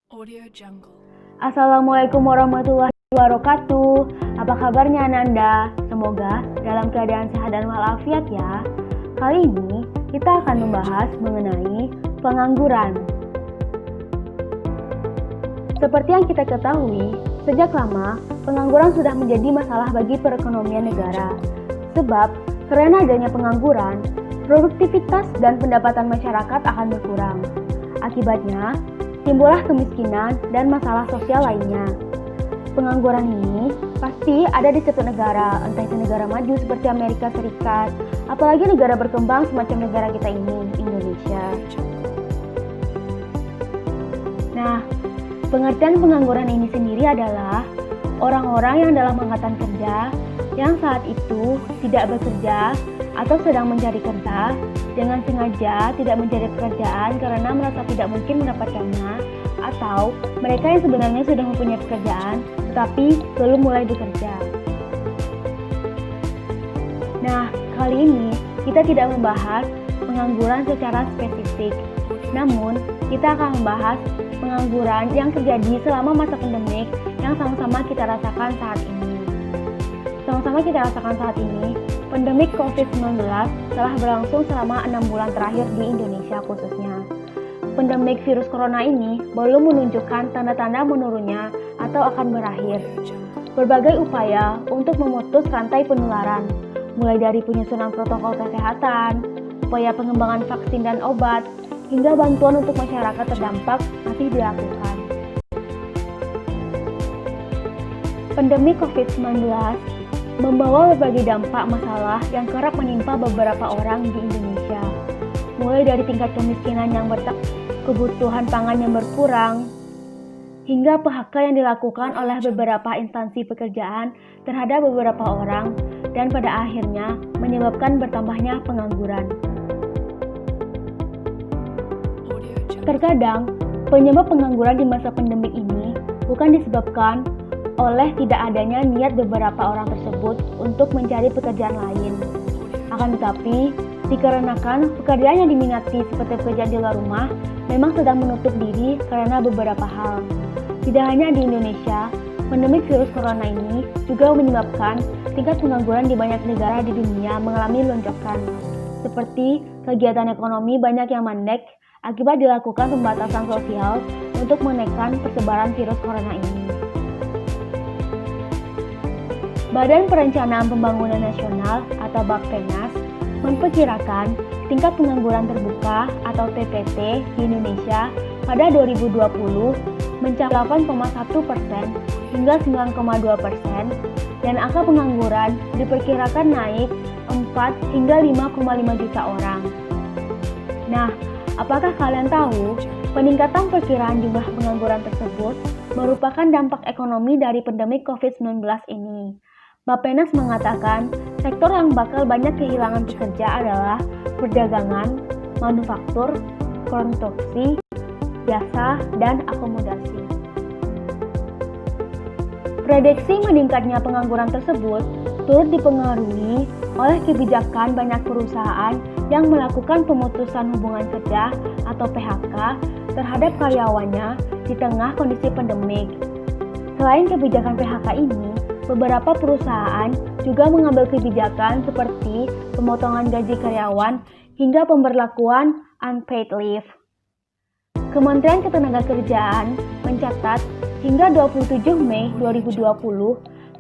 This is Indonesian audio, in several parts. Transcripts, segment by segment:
Audio Jungle. Assalamualaikum warahmatullahi wabarakatuh. Apa kabarnya Ananda? Semoga dalam keadaan sehat dan walafiat ya. Kali ini kita akan membahas mengenai pengangguran. Seperti yang kita ketahui, sejak lama pengangguran sudah menjadi masalah bagi perekonomian negara. Sebab karena adanya pengangguran, produktivitas dan pendapatan masyarakat akan berkurang. Akibatnya, timbullah kemiskinan dan masalah sosial lainnya. Pengangguran ini pasti ada di setiap negara, entah itu negara maju seperti Amerika Serikat, apalagi negara berkembang semacam negara kita ini, Indonesia. Nah, pengertian pengangguran ini sendiri adalah orang-orang yang dalam angkatan kerja yang saat itu tidak bekerja atau sedang mencari kerja dengan sengaja tidak mencari pekerjaan karena merasa tidak mungkin mendapatkannya, atau mereka yang sebenarnya sudah mempunyai pekerjaan tetapi belum mulai bekerja. Nah, kali ini kita tidak membahas pengangguran secara spesifik, namun kita akan membahas pengangguran yang terjadi selama masa pandemik yang sama-sama kita rasakan saat ini. Pandemik COVID-19 telah berlangsung selama 6 bulan terakhir di Indonesia khususnya. Pandemik virus corona ini belum menunjukkan tanda-tanda menurunnya atau akan berakhir. Berbagai upaya untuk memutus rantai penularan, mulai dari penyusunan protokol kesehatan, upaya pengembangan vaksin dan obat, hingga bantuan untuk masyarakat terdampak masih dilakukan. Pandemi COVID-19 membawa berbagai dampak masalah yang kerap menimpa beberapa orang di Indonesia, mulai dari tingkat kemiskinan yang bertambah, kebutuhan pangan yang berkurang, hingga PHK yang dilakukan oleh beberapa instansi pekerjaan terhadap beberapa orang, dan pada akhirnya menyebabkan bertambahnya pengangguran. Terkadang, penyebab pengangguran di masa pandemi ini bukan disebabkan oleh tidak adanya niat beberapa orang tersebut untuk mencari pekerjaan lain. Akan tetapi, dikarenakan pekerjaan yang diminati seperti pekerjaan di luar rumah memang sedang menutup diri karena beberapa hal. Tidak hanya di Indonesia, pandemi virus corona ini juga menyebabkan tingkat pengangguran di banyak negara di dunia mengalami lonjakan. Seperti kegiatan ekonomi banyak yang mandek akibat dilakukan pembatasan sosial untuk menekan persebaran virus corona ini. Badan Perencanaan Pembangunan Nasional atau Bappenas memperkirakan tingkat pengangguran terbuka atau TPT di Indonesia pada 2020 mencapai 8,1% hingga 9,2%, dan angka pengangguran diperkirakan naik 4 hingga 5,5 juta orang. Nah, apakah kalian tahu peningkatan perkiraan jumlah pengangguran tersebut merupakan dampak ekonomi dari pandemi COVID-19 ini? Bappenas mengatakan sektor yang bakal banyak kehilangan pekerja adalah perdagangan, manufaktur, konstruksi, jasa, dan akomodasi. Prediksi meningkatnya pengangguran tersebut turut dipengaruhi oleh kebijakan banyak perusahaan yang melakukan pemutusan hubungan kerja atau PHK terhadap karyawannya di tengah kondisi pandemik. Selain kebijakan PHK ini, beberapa perusahaan juga mengambil kebijakan seperti pemotongan gaji karyawan hingga pemberlakuan unpaid leave. Kementerian Ketenagakerjaan mencatat hingga 27 Mei 2020,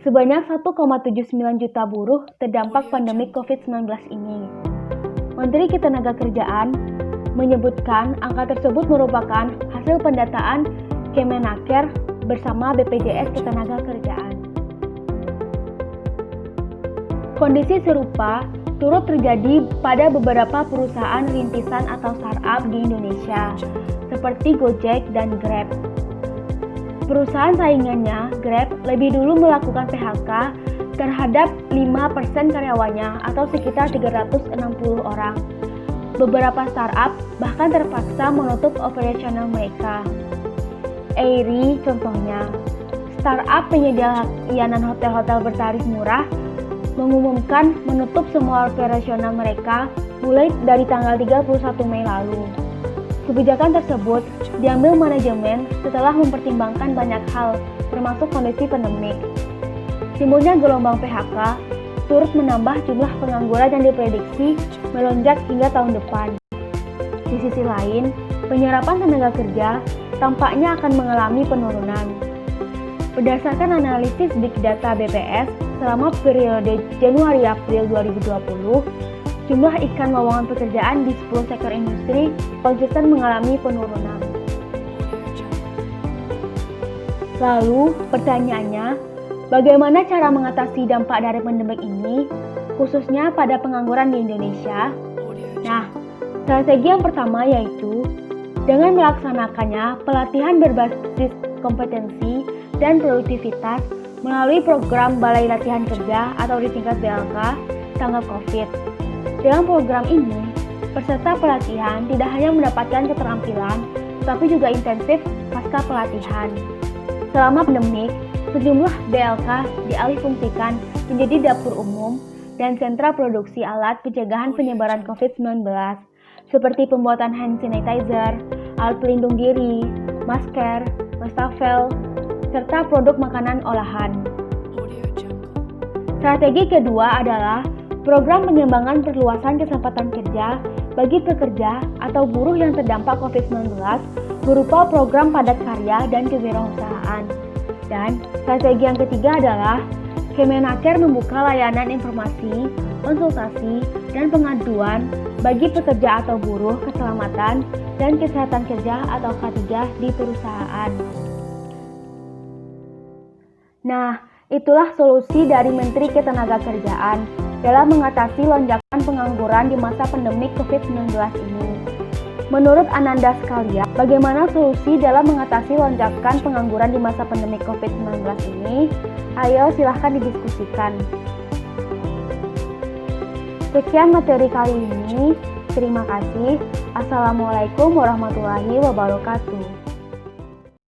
sebanyak 1,79 juta buruh terdampak pandemi COVID-19 ini. Menteri Ketenagakerjaan menyebutkan angka tersebut merupakan hasil pendataan Kemenaker bersama BPJS Ketenagakerjaan. Kondisi serupa turut terjadi pada beberapa perusahaan rintisan atau startup di Indonesia, seperti Gojek dan Grab. Perusahaan saingannya, Grab, lebih dulu melakukan PHK terhadap 5% karyawannya atau sekitar 360 orang. Beberapa startup bahkan terpaksa menutup operasional mereka. Aerie contohnya, startup penyedia layanan hotel-hotel bertarif murah, mengumumkan menutup semua operasional mereka mulai dari tanggal 31 Mei lalu. Kebijakan tersebut diambil manajemen setelah mempertimbangkan banyak hal, termasuk kondisi pandemik. Timbulnya gelombang PHK turut menambah jumlah pengangguran yang diprediksi melonjak hingga tahun depan. Di sisi lain, penyerapan tenaga kerja tampaknya akan mengalami penurunan. Berdasarkan analisis Big Data BPS selama periode Januari-April 2020, jumlah ikan lowongan pekerjaan di 10 sektor industri konsisten mengalami penurunan. Lalu, pertanyaannya, bagaimana cara mengatasi dampak dari pandemi ini, khususnya pada pengangguran di Indonesia? Nah, strategi yang pertama yaitu dengan melaksanakannya pelatihan berbasis kompetensi dan produktivitas melalui program Balai Latihan Kerja atau disingkat BLK Tanggap COVID. Dalam program ini, peserta pelatihan tidak hanya mendapatkan keterampilan, tetapi juga intensif pasca pelatihan. Selama pandemik, sejumlah BLK dialihfungsikan menjadi dapur umum dan sentra produksi alat pencegahan penyebaran COVID-19, seperti pembuatan hand sanitizer, alat pelindung diri, masker, wastafel, serta produk makanan olahan. Strategi kedua adalah program pengembangan perluasan kesempatan kerja bagi pekerja atau buruh yang terdampak COVID-19 berupa program padat karya dan kewirausahaan. Dan strategi yang ketiga adalah Kemenaker membuka layanan informasi, konsultasi, dan pengaduan bagi pekerja atau buruh keselamatan dan kesehatan kerja atau K3 di perusahaan. Nah, itulah solusi dari Menteri Ketenagakerjaan dalam mengatasi lonjakan pengangguran di masa pandemi COVID-19 ini. Menurut Ananda sekalian, bagaimana solusi dalam mengatasi lonjakan pengangguran di masa pandemi COVID-19 ini? Ayo silahkan didiskusikan. Sekian materi kali ini. Terima kasih. Assalamualaikum warahmatullahi wabarakatuh.